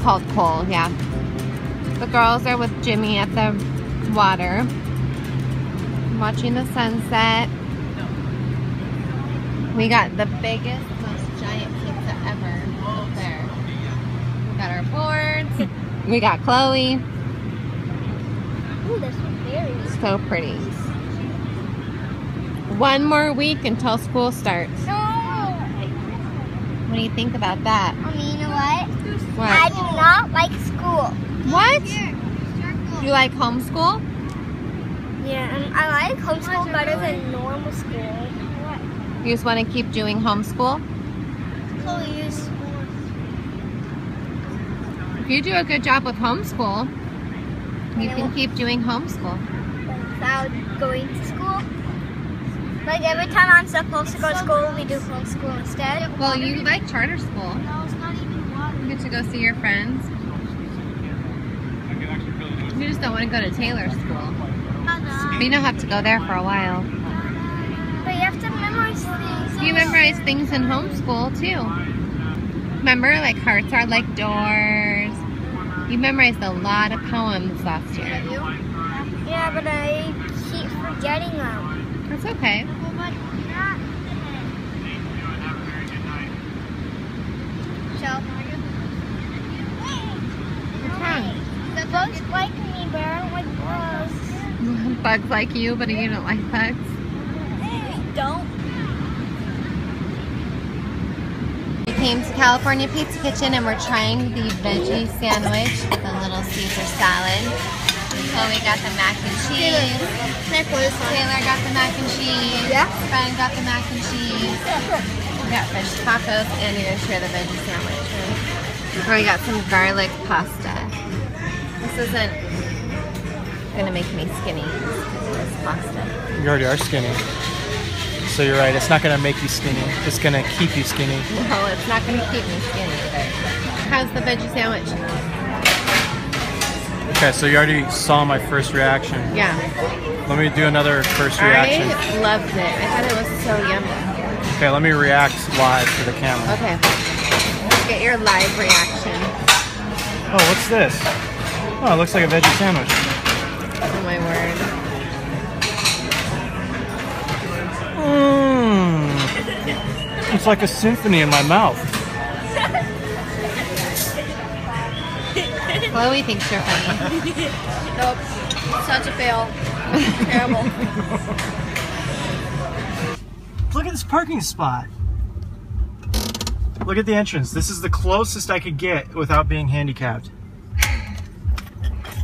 called Cole, yeah. The girls are with Jimmy at the water, watching the sunset. We got the biggest, most giant pizza ever up there. We got our boards. We got Chloe. Ooh, this one's very So pretty. One more week until school starts. No. What do you think about that? You know what? What? I do not like school. What? You like homeschool? Yeah, and I like homeschool better than normal school. You just want to keep doing homeschool? Please. If you do a good job with homeschool, you can keep doing homeschool. Without going to school. Like every time I'm supposed to go to school, we do homeschool instead. Well, you like charter school. No, it's not even water. You get to go see your friends. You just don't want to go to Taylor school. But you don't have to go there for a while. But you have to memorize things. You memorize things in homeschool too. Remember, like hearts are like doors. You memorized a lot of poems last year. Yeah, but I keep forgetting them. That's okay. What's wrong? The bugs like me, but I don't like bugs. Bugs like you, but you don't like bugs? Don't. We came to California Pizza Kitchen and we're trying the veggie sandwich, the Little Caesar salad. Chloe got the mac and cheese. Taylor got the mac and cheese. Yeah. Ben got the mac and cheese. We got fish tacos and you're gonna share the veggie sandwich. Right? We got some garlic pasta. This isn't gonna make me skinny, this pasta. You already are skinny. So you're right, it's not gonna make you skinny. It's gonna keep you skinny. No, it's not gonna keep me skinny. How's the veggie sandwich? Okay, so you already saw my first reaction. Yeah. Let me do another first reaction. I loved it. I thought it was so yummy. Okay, let me react live to the camera. Okay. Let's get your live reaction. Oh, what's this? Oh, it looks like a veggie sandwich. Oh my word. It's like a symphony in my mouth. Chloe thinks you're funny. Nope. Such a fail. Terrible. Look at this parking spot. Look at the entrance. This is the closest I could get without being handicapped.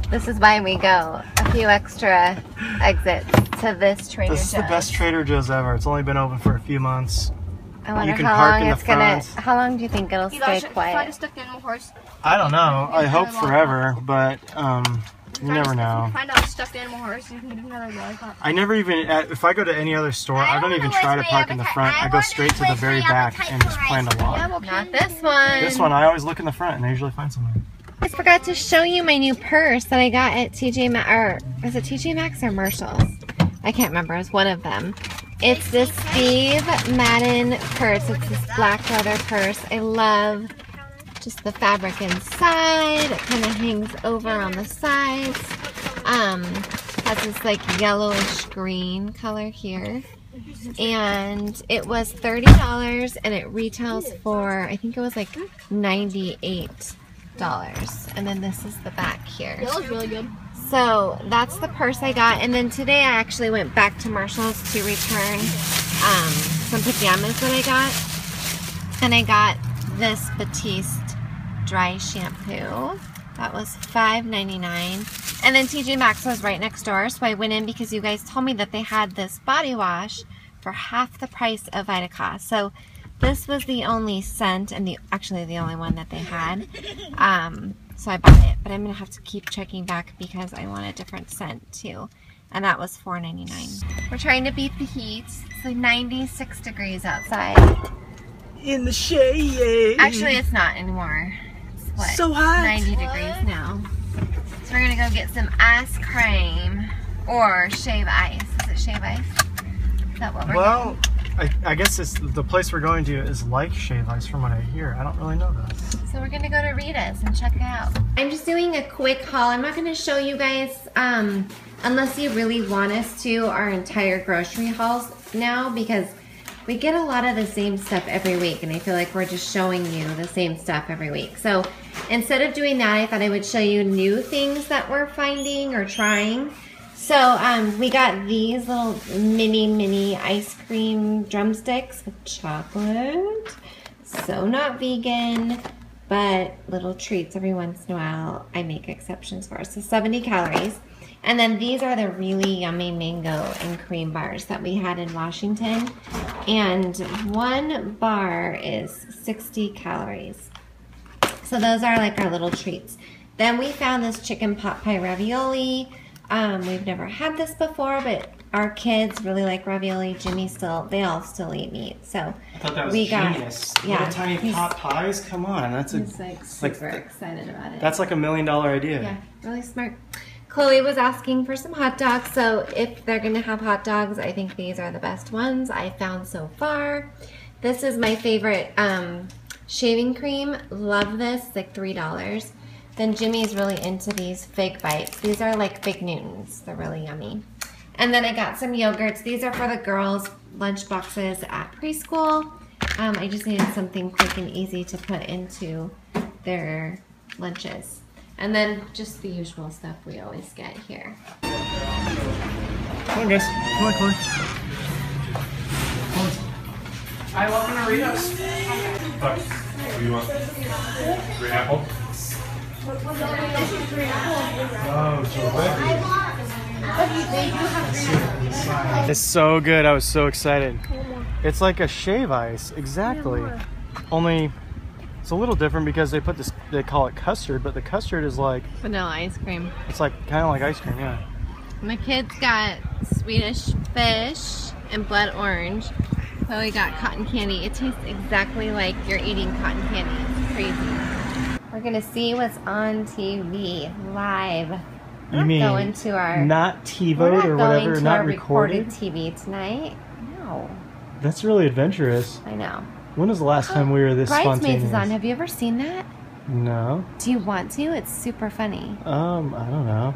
This is why we go a few extra exits to this Trader Joe's. This is the best Trader Joe's ever. It's only been open for a few months. I wonder You can how park long in the it's gonna. front. How long do you think it'll stay quiet? I don't know. I hope forever, but you never know. Find out a stuffed animal horse, you can get another lollipop. I never even, if I go to any other store, I don't even try to park in the front. I go straight to the very back and just plan to walk. Not this one. This one, I always look in the front and I usually find something. I forgot to show you my new purse that I got at TJ Maxx, or is it TJ Maxx or Marshall's? I can't remember. It's one of them. It's this Steve Madden purse. It's this black leather purse. I love just the fabric inside. It kind of hangs over on the sides. Has this like yellowish green color here. And it was $30 and it retails for, I think it was like $98. And then this is the back here. That was really good. So that's the purse I got. And then today I actually went back to Marshall's to return some pajamas that I got. And I got this Batiste dry shampoo. That was $5.99. And then TJ Maxx was right next door. So I went in because you guys told me that they had this body wash for half the price of Vitacost. So this was the only scent and actually the only one that they had. So I bought it, but I'm gonna have to keep checking back because I want a different scent too. And that was $4.99. We're trying to beat the heat. It's like 96 degrees outside. In the shade. Actually, it's not anymore. It's what? So hot. 90 degrees now. So we're gonna go get some ice cream or shave ice. Is it shave ice? Is that what we're getting? I guess it's the place we're going to is like Shave Ice from what I hear. I don't really know that. So we're gonna go to Rita's and check it out. I'm just doing a quick haul. I'm not gonna show you guys, unless you really want us to, our entire grocery hauls now, because we get a lot of the same stuff every week, and I feel like we're just showing you the same stuff every week. So instead of doing that, I thought I would show you new things that we're finding or trying. So we got these little mini ice cream drumsticks with chocolate. So not vegan, but little treats every once in a while. I make exceptions for. So 70 calories. And then these are the really yummy mango and cream bars that we had in Washington. And one bar is 60 calories. So those are like our little treats. Then we found this chicken pot pie ravioli. We've never had this before, but our kids really like ravioli. Jimmy they all still eat meat. So I thought that was genius. Little tiny pot pies, come on. He's like super excited about it. That's like $1 million idea. Yeah, really smart. Chloe was asking for some hot dogs, so if they're gonna have hot dogs, I think these are the best ones I found so far. This is my favorite shaving cream. Love this, it's like $3. Then Jimmy's really into these fig bites. These are like Fig Newtons. They're really yummy. And then I got some yogurts. These are for the girls' lunch boxes at preschool. I just needed something quick and easy to put into their lunches. And then just the usual stuff we always get here. Come on, guys. Come on, Chloe. Hi, welcome to Rita's. What do you want? Green apple? Oh, it's so good. I was so excited. It's like a shave ice, exactly. Only it's a little different because they put this. They call it custard, but the custard is like vanilla ice cream. It's like kind of like ice cream, yeah. My kids got Swedish fish and blood orange. Chloe got cotton candy. It tastes exactly like you're eating cotton candy. It's crazy. We're gonna see what's on TV live. You mean going to our not TiVoed or whatever, not recorded TV tonight? No. That's really adventurous. I know. When was the last time we were this spontaneous? Bridesmaids is on. Have you ever seen that? No. Do you want to? It's super funny. I don't know.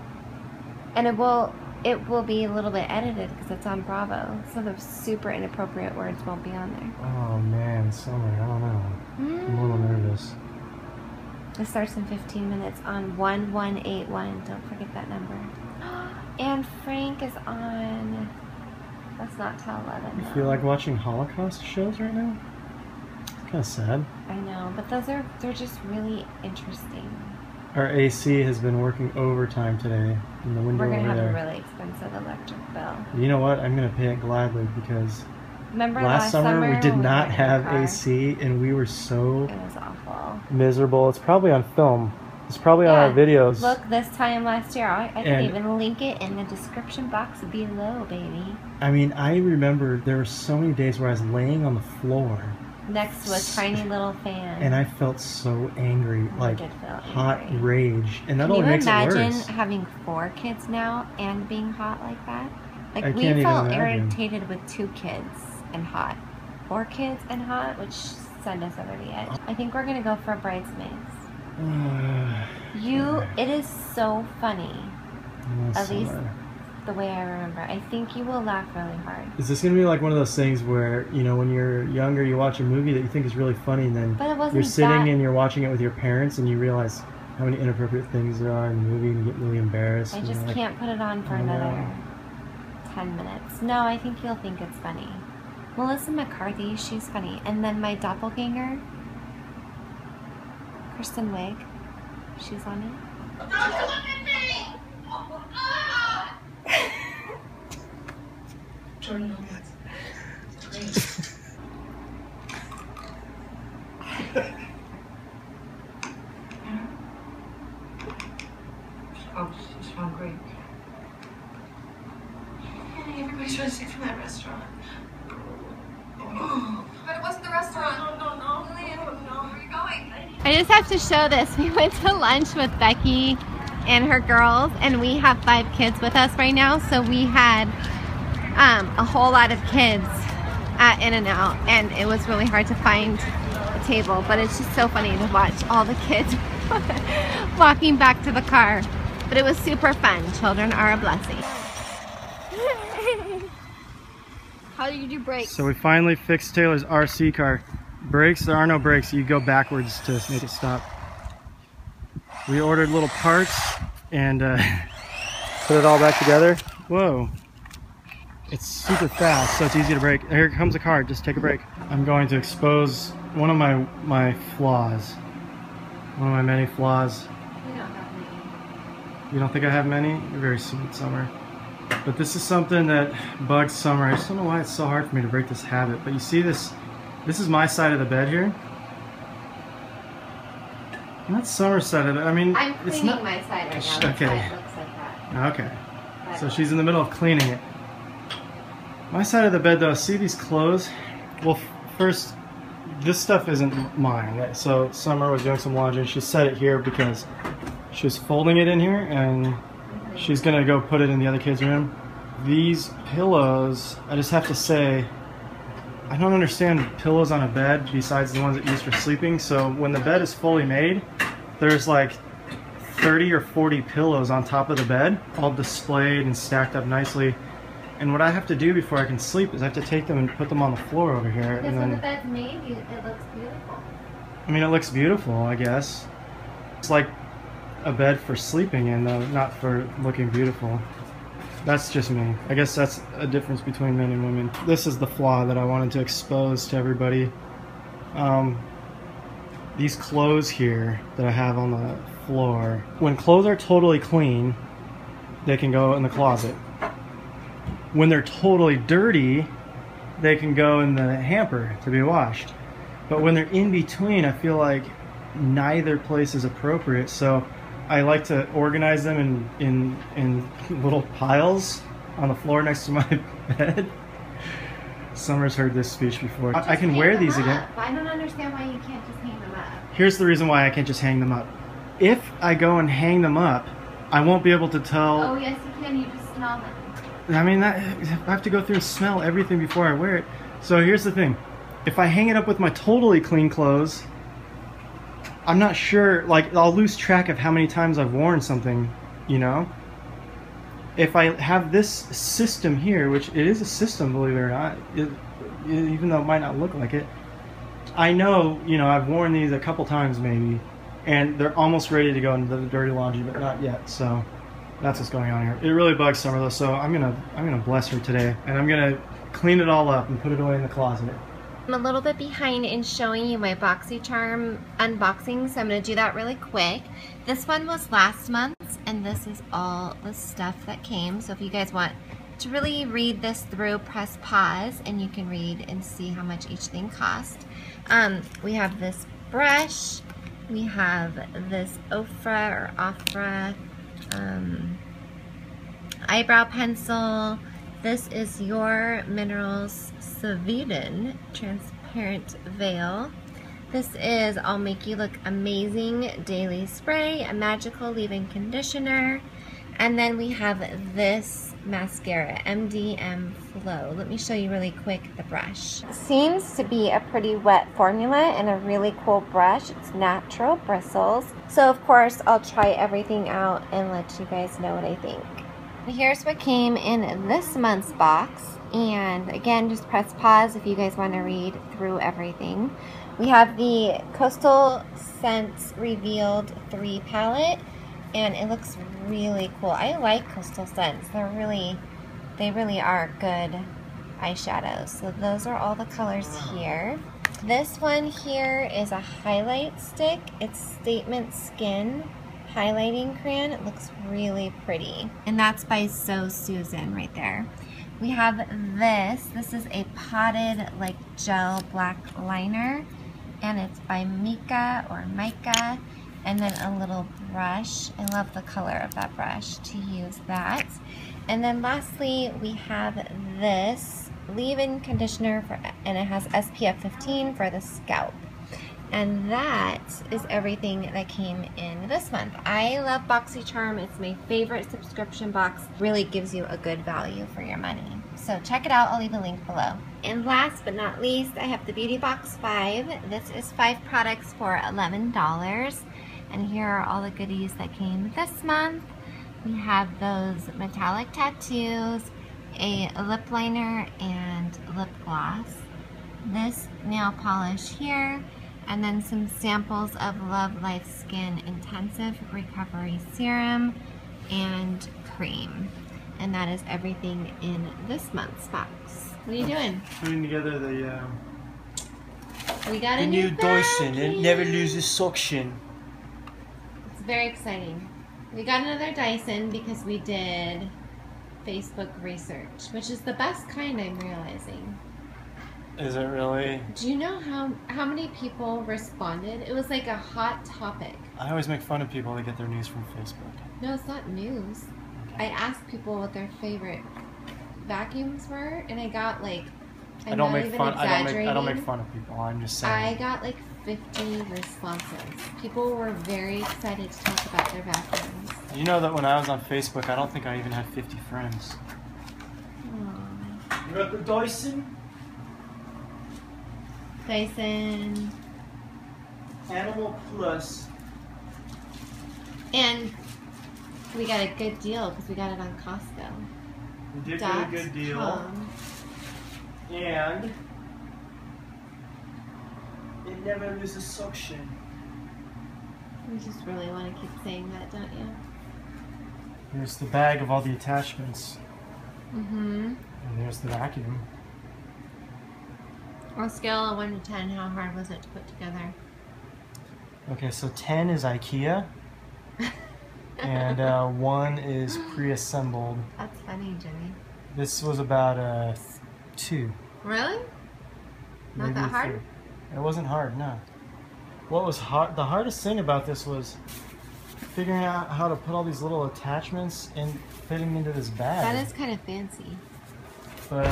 And it will be a little bit edited because it's on Bravo, so the super inappropriate words won't be on there. Oh man, Summer, I don't know. I'm a little nervous. It starts in 15 minutes on 1181. Don't forget that number. And Frank is on. That's not till 11. You feel like watching Holocaust shows right now? It's kind of sad. I know, but they're just really interesting. Our AC has been working overtime today in the window over there. We're gonna have a really expensive electric bill. You know what? I'm gonna pay it gladly because remember last summer we did not have car? AC and we were so It was awful. Miserable. It's probably on film. It's probably on our videos. Look, this time last year, I can even link it in the description box below, baby. I mean, I remember there were so many days where I was laying on the floor next to a tiny little fan. and I felt so angry, like hot rage. And that only makes it worse. Can you imagine having 4 kids now and being hot like that? Like, we can't felt even imagine. irritated with 2 kids and hot. 4 kids and hot, which send us over the edge. I think we're gonna go for bridesmaids. It is so funny. At least the way I remember. I think you will laugh really hard. Is this going to be like one of those things where, you know, when you're younger, you watch a movie that you think is really funny, and then you're sitting and you're watching it with your parents, and you realize how many inappropriate things there are in the movie, and you get really embarrassed. I just can't put it on for another 10 minutes. No, I think you'll think it's funny. Melissa McCarthy, she's funny. And then my doppelganger, Kristen Wiig, she's on it. Jordan, that's great. Oh, she's found great. Everybody's trying to take from that restaurant. Oh. But it wasn't the restaurant. No. Lillian, no. Where are you going? I just have to show this. We went to lunch with Becky and her girls, and we have 5 kids with us right now, so we had a whole lot of kids at In-N-Out, and it was really hard to find a table, but it's just so funny to watch all the kids walking back to the car. But it was super fun. Children are a blessing. How do you do brakes? So we finally fixed Taylor's RC car. Brakes, there are no brakes. You go backwards to make it stop. We ordered little parts and put it all back together. Whoa. It's super fast, so it's easy to brake. Here comes a car, just take a break. I'm going to expose one of my flaws. One of my many flaws. We don't have many. You don't think I have many? You're very sweet, Summer. But this is something that bugs Summer. I just don't know why it's so hard for me to break this habit. But you see this is my side of the bed here. And that's Summer's side of it. I mean, I'm it's cleaning not my side right now. That's okay. why it looks like that. Okay. So she's in the middle of cleaning it. My side of the bed though, see these clothes? Well, first, this stuff isn't mine. So Summer was doing some laundry and she set it here because she was folding it in here and she's gonna go put it in the other kid's room. These pillows, I just have to say, I don't understand pillows on a bed besides the ones that you use for sleeping. So when the bed is fully made, there's like 30 or 40 pillows on top of the bed, all displayed and stacked up nicely. And what I have to do before I can sleep is I have to take them and put them on the floor over here. Because and when then, the bed's made, it looks beautiful. I mean, it looks beautiful, I guess. It's like a bed for sleeping in, though, not for looking beautiful. That's just me. I guess that's a difference between men and women. This is the flaw that I wanted to expose to everybody. These clothes here that I have on the floor, when clothes are totally clean, they can go in the closet. When they're totally dirty, they can go in the hamper to be washed. But when they're in between, I feel like neither place is appropriate. So I like to organize them in little piles on the floor next to my bed. Summer's heard this speech before. I can wear these again. I don't understand why you can't just hang them up. Here's the reason why I can't just hang them up. If I go and hang them up, I won't be able to tell. Oh yes you can, you just smell them. I mean, I have to go through and smell everything before I wear it. So here's the thing. If I hang it up with my totally clean clothes, I'm not sure, like, I'll lose track of how many times I've worn something, you know? If I have this system here, which it is a system, believe it or not, even though it might not look like it, I know, you know, I've worn these a couple times maybe, and they're almost ready to go into the dirty laundry, but not yet, so that's what's going on here. It really bugs Summer though, so I'm gonna bless her today, and I'm gonna clean it all up and put it away in the closet. I'm a little bit behind in showing you my BoxyCharm unboxing, so I'm going to do that really quick. This one was last month's, and this is all the stuff that came. So if you guys want to really read this through, press pause, and you can read and see how much each thing cost. We have this brush, we have this Ofra eyebrow pencil. This is your Minerals Saviden transparent veil. This is I'll Make You Look Amazing Daily Spray, a magical leave-in conditioner. And then we have this mascara, MDM Flow. Let me show you really quick the brush. Seems to be a pretty wet formula and a really cool brush. It's natural bristles. So of course I'll try everything out and let you guys know what I think. Here's what came in this month's box, and again, just press pause if you guys want to read through everything. We have the Coastal Scents Revealed 3 palette, and it looks really cool. I like Coastal Scents. They really are good eyeshadows. So those are all the colors here. This one here is a highlight stick. It's Statement Skin highlighting crayon. It looks really pretty, and that's by So Susan right there. We have this is a potted like gel black liner, and it's by Mika or Micah, and then a little brush. I love the color of that brush to use that. And then lastly we have this leave-in conditioner and it has SPF 15 for the scalp. And that is everything that came in this month. I love BoxyCharm. It's my favorite subscription box. Really gives you a good value for your money. So check it out. I'll leave a link below. And last but not least, I have the Beauty Box 5. This is 5 products for $11. And here are all the goodies that came this month. We have those metallic tattoos, a lip liner, and lip gloss. This nail polish here. And then some samples of Love Life Skin Intensive Recovery Serum and cream. And that is everything in this month's box. What are you doing? Putting together We got the a new Dyson. vacuum. It never loses suction. It's very exciting. We got another Dyson because we did Facebook research, which is the best kind, I'm realizing. Is it really? Do you know how many people responded? It was like a hot topic. I always make fun of people that get their news from Facebook. No, it's not news. I asked people what their favorite vacuums were, and I got like, I don't make fun of people. I'm just saying. I got like 50 responses. People were very excited to talk about their vacuums. You know that when I was on Facebook, I don't think I even had 50 friends. Aww. You got the Dyson? Dyson. Animal Plus. And we got a good deal because we got it on Costco. We did get a good deal. And it never loses suction. You just really want to keep saying that, don't you? Here's the bag of all the attachments. Mm-hmm. And there's the vacuum. On a scale of 1 to 10, how hard was it to put together? Okay, so 10 is IKEA. And 1 is pre-assembled. That's funny, Jimmy. This was about 2. Really? Not Maybe that hard? 3. It wasn't hard, no. What was hard? The hardest thing about this was figuring out how to put all these little attachments and fitting into this bag. That is kind of fancy. But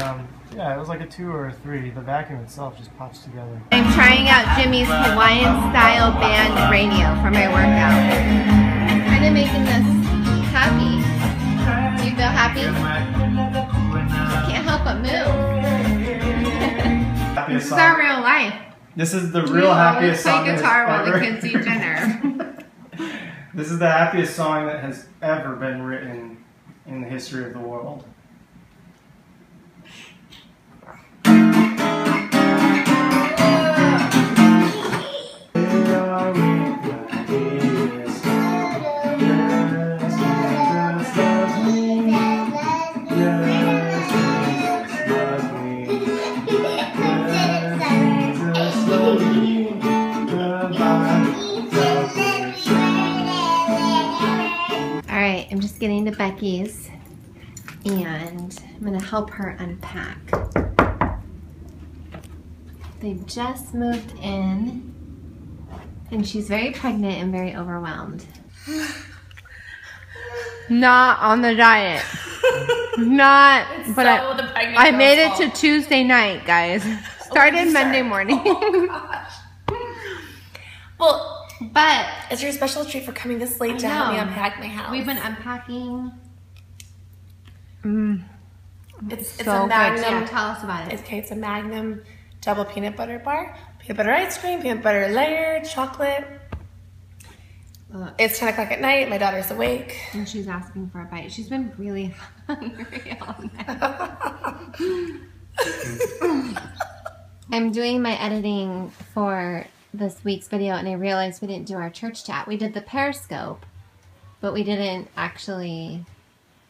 yeah, it was like a 2 or a 3. The vacuum itself just pops together. I'm trying out Jimmy's Hawaiian style band radio for my workout. Kind of making this happy. Do you feel happy? Can't help but move. This is our real life. This is the real happiest song. We play guitar while the kids eat dinner. This is the happiest song that has ever been written in the history of the world. Alright, I'm just getting to Becky's and I'm going to help her unpack. They just moved in and she's very pregnant and very overwhelmed. Not on the diet. Not, but I made it to Tuesday night, guys. Started Monday morning. Well, but it's your special treat for coming this late to help me unpack my house. We've been unpacking. It's so a Magnum. good. Yeah, tell us about it. Okay, it's a Magnum double peanut butter bar, peanut butter ice cream, peanut butter layer, chocolate. It's 10 o'clock at night. My daughter's awake. And she's asking for a bite. She's been really hungry all night. I'm doing my editing for this week's video and I realized we didn't do our church chat. We did the Periscope, but we didn't actually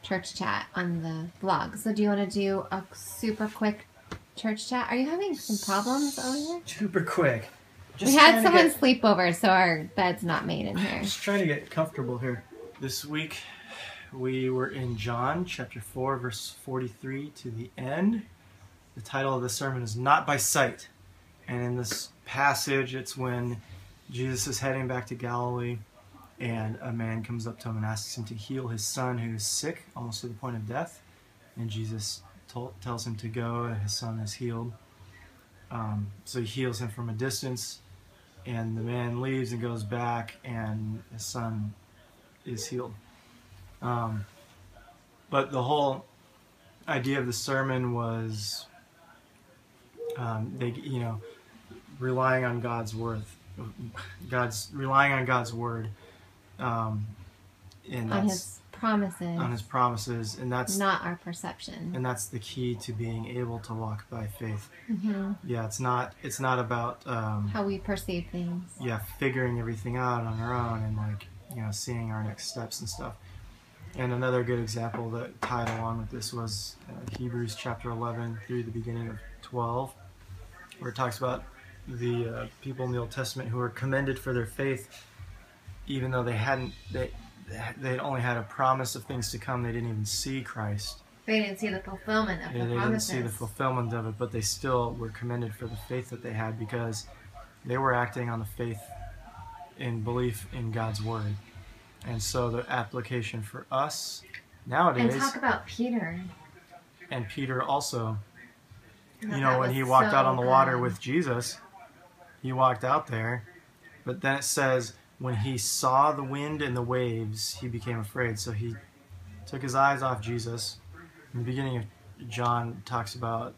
church chat on the vlog. So do you want to do a super quick church chat? Are you having some problems over here? Super quick. We had someone sleep over, so our bed's not made in here. Just trying to get comfortable here. This week we were in John chapter 4 verse 43 to the end. The title of the sermon is Not by Sight. And in this passage it's when Jesus is heading back to Galilee and a man comes up to him and asks him to heal his son who is sick, almost to the point of death. And Jesus tells him to go and his son is healed. So he heals him from a distance. and the man leaves and goes back, and his son is healed. But the whole idea of the sermon was relying on God's word, and On his promises. On his promises, and that's not our perception. And that's the key to being able to walk by faith. Mm-hmm. Yeah, it's not about how we perceive things. Yeah, figuring everything out on our own and seeing our next steps and stuff. And another good example that tied along with this was Hebrews chapter 11 through the beginning of 12, where it talks about the people in the Old Testament who were commended for their faith, even though they'd only had a promise of things to come. They didn't even see Christ. They didn't see the fulfillment of the promises. They didn't see the fulfillment of it, but they still were commended for the faith that they had because they were acting on the faith and belief in God's word. And so the application for us nowadays... And talk about Peter. And Peter also. When he walked out on the water with Jesus, he walked out there, but then it says... when he saw the wind and the waves, he became afraid. So he took his eyes off Jesus. In the beginning of John talks about,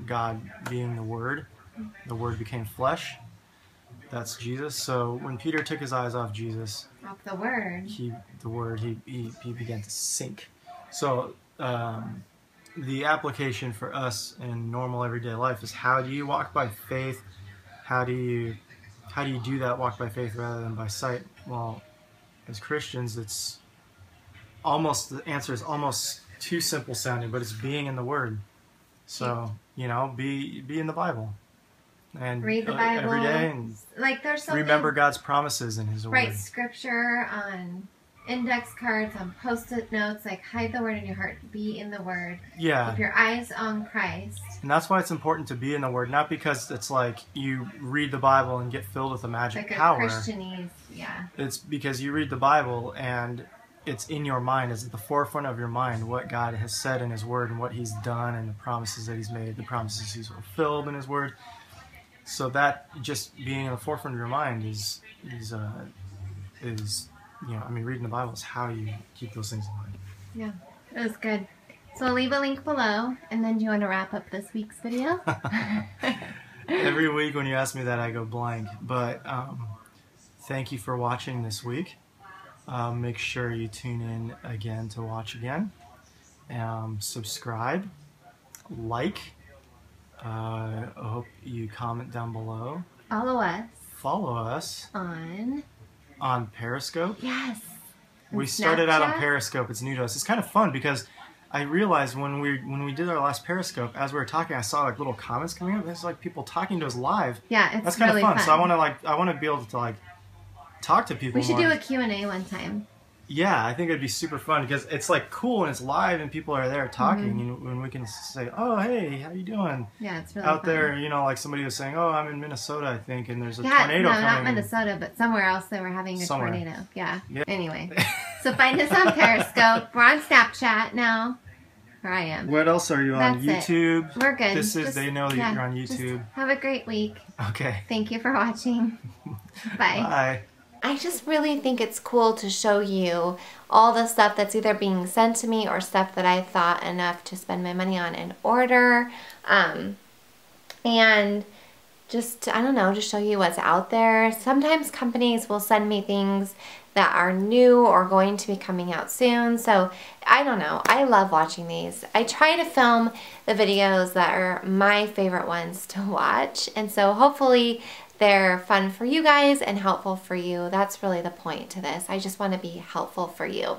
God being the Word. The Word became flesh. That's Jesus. So when Peter took his eyes off Jesus, off the Word, he began to sink. So the application for us in normal everyday life is, how do you walk by faith? How do you do that, walk by faith rather than by sight? Well, as Christians, the answer is almost too simple sounding, but it's being in the Word. So, be in the Bible. And read the Bible every day, and there's something, remember God's promises in His Word. Write scripture on index cards, on post-it notes, hide the Word in your heart, be in the Word. Yeah. Keep your eyes on Christ. And that's why it's important to be in the Word, not because it's you read the Bible and get filled with a magic power. Christianese, yeah. It's because you read the Bible and it's in your mind, it's at the forefront of your mind, what God has said in His Word and what He's done and the promises that He's made, the promises He's fulfilled in His Word. So that just being in the forefront of your mind is reading the Bible is how you keep those things in mind. Yeah, it was good. So I'll leave a link below, and then do you want to wrap up this week's video? Every week when you ask me that, I go blank. But thank you for watching this week. Make sure you tune in again to watch again. Subscribe, like. I hope you comment down below. Follow us on Periscope. Yes. We started out on Periscope. It's new to us. It's kind of fun because I realized when we did our last Periscope, as we were talking, I saw little comments coming up. It's people talking to us live. Yeah, that's kind really of fun. So I want to be able to talk to people. We should more. do a Q&A one time. Yeah, I think it'd be super fun because it's cool and it's live and people are there talking, and we can say, "Oh, hey, how you doing?" Yeah, it's really out fun. there. Somebody was saying, "Oh, I'm in Minnesota, I think, and there's a tornado coming." No, not Minnesota, but somewhere else they were having a tornado. Yeah. Anyway, so find us on Periscope. We're on Snapchat now. Or I am. What else are you on? That's YouTube. It. We're good. They know that you're on YouTube. Have a great week. Okay. Thank you for watching. Bye. Bye. I just really think it's cool to show you all the stuff that's either being sent to me or stuff that I thought enough to spend my money on and order. And just, I don't know, just show you what's out there. Sometimes companies will send me things that are new or going to be coming out soon. So I don't know. I love watching these. I try to film the videos that are my favorite ones to watch. And so hopefully they're fun for you guys and helpful for you. That's really the point to this. I just want to be helpful for you.